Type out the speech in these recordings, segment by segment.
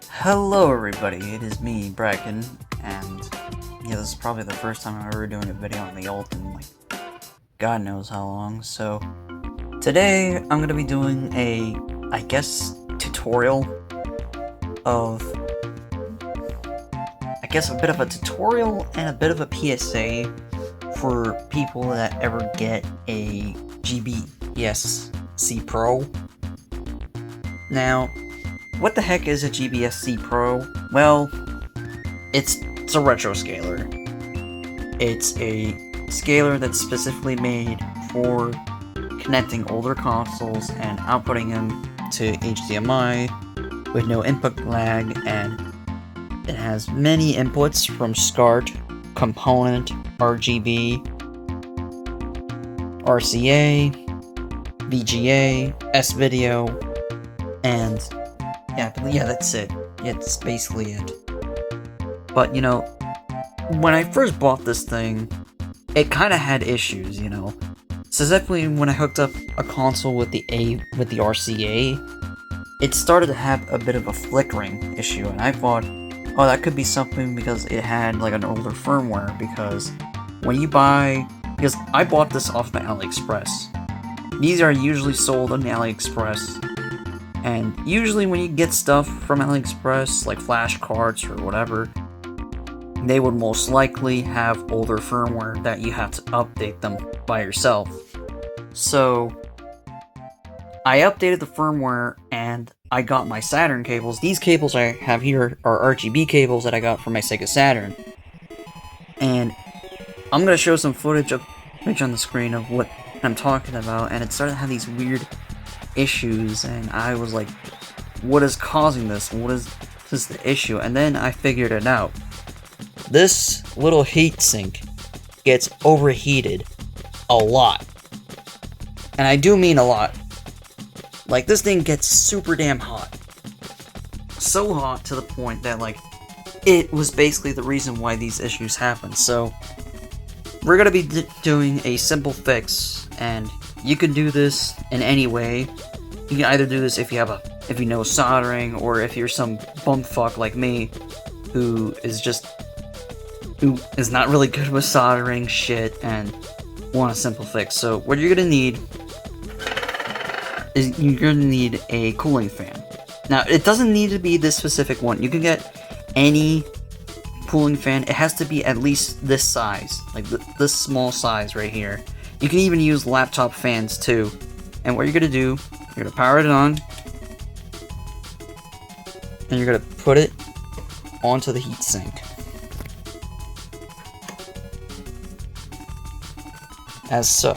Hello everybody, it is me, Bracken, and yeah, this is probably the first time I'm ever doing a video on the ult in like God knows how long. So today I'm gonna be doing a, I guess, tutorial of, a bit of a tutorial and a bit of a PSA for people that ever get a GBSC Pro. Now, what the heck is a GBSC Pro? Well, it's a retro scaler. It's a scaler that's specifically made for connecting older consoles and outputting them to HDMI with no input lag, and it has many inputs from SCART, component, RGB, RCA, VGA, S-Video, and yeah, that's it. It's basically it. But, you know, when I first bought this thing, it kind of had issues, you know. Specifically, when I hooked up a console with the RCA, it started to have a bit of a flickering issue, and I thought, oh, that could be something because it had, like, an older firmware, because when you buy... Because I bought this off of AliExpress. These are usually sold on AliExpress. And usually when you get stuff from AliExpress, like flash cards or whatever, they would most likely have older firmware that you have to update them by yourself. So, I updated the firmware and I got my Saturn cables. These cables I have here are RGB cables that I got from my Sega Saturn. And I'm going to show some footage on the screen of what I'm talking about, and it started to have these weird issues, and I was like, what is causing this? What is the issue? And then I figured it out. This little heatsink gets overheated a lot. And I do mean a lot. Like, this thing gets super damn hot. So hot to the point that, like, it was basically the reason why these issues happen. So, we're gonna be doing a simple fix, and you can do this in any way. You can either do this if you know soldering, or if you're some bumfuck like me who is not really good with soldering shit and want a simple fix. So what you're gonna need is a cooling fan. Now, it doesn't need to be this specific one. You can get any cooling fan. It has to be at least this size, like this small size right here. You can even use laptop fans too. And what you're gonna do, you're gonna power it on, and you're gonna put it onto the heatsink. As so.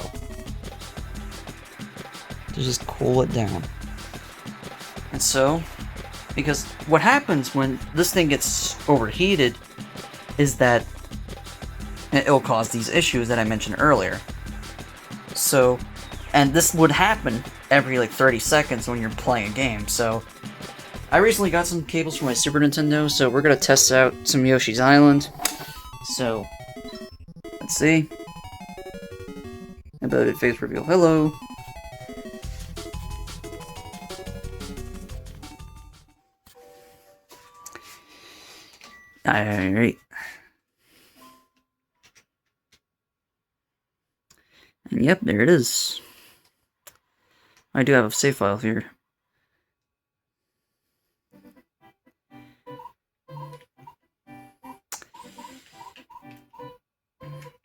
To just cool it down. And so, because what happens when this thing gets overheated is that it'll cause these issues that I mentioned earlier. So, and this would happen every like 30 seconds when you're playing a game. So, I recently got some cables for my Super Nintendo, so we're gonna test out some Yoshi's Island. So, let's see. About face reveal. Hello. Alright. And yep, there it is. I do have a save file here.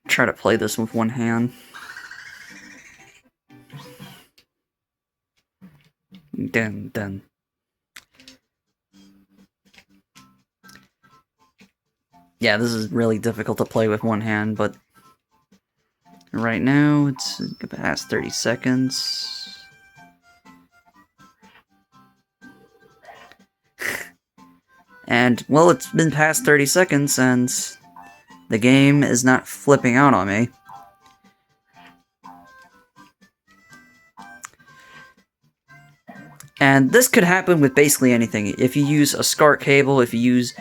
Try to play this with one hand. Dun. Yeah, this is really difficult to play with one hand, but right now it's past 30 seconds. And, well, it's been past 30 seconds and the game is not flipping out on me. And this could happen with basically anything. If you use a SCART cable, if you use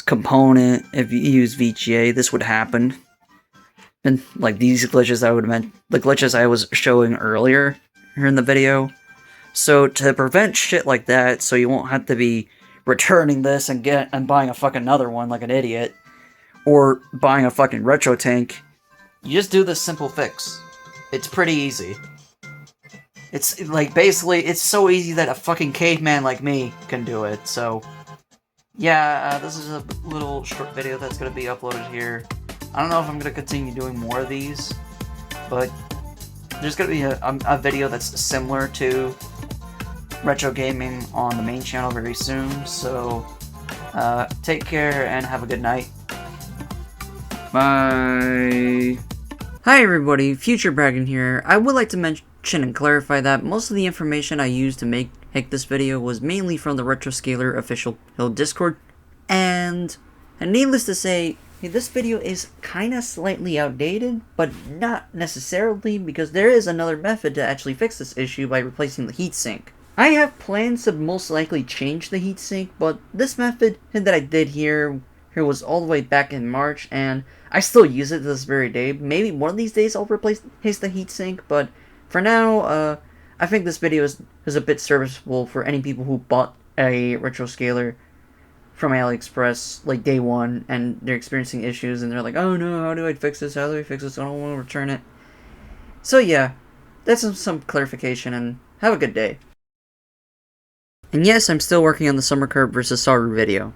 component, if you use VGA, this would happen. And like these glitches I would meant, the glitches I was showing earlier, here in the video. So to prevent shit like that, so you won't have to be returning this and buying a fucking another one like an idiot, or buying a fucking retro tank, you just do this simple fix. It's pretty easy. It's like basically it's so easy that a fucking caveman like me can do it. So yeah, this is a little short video that's gonna be uploaded here. I don't know if I'm gonna continue doing more of these, but there's gonna be a video that's similar to retro gaming on the main channel very soon. So take care and have a good night. Bye. Hi everybody, Future Bragging here. I would like to mention and clarify that most of the information I used to make this video was mainly from the Retroscaler official Discord, and needless to say, this video is kinda slightly outdated, but not necessarily, because there is another method to actually fix this issue by replacing the heatsink. I have plans to most likely change the heatsink, but this method that I did here was all the way back in March, and I still use it to this very day. Maybe one of these days I'll replace the heatsink, but for now, I think this video is a bit serviceable for any people who bought a Retroscaler from AliExpress, like day one, and they're experiencing issues, and they're like, oh no, how do I fix this? How do I fix this? I don't want to return it. So yeah, that's some clarification, and have a good day. And yes, I'm still working on the Summer Curb vs. Saru video.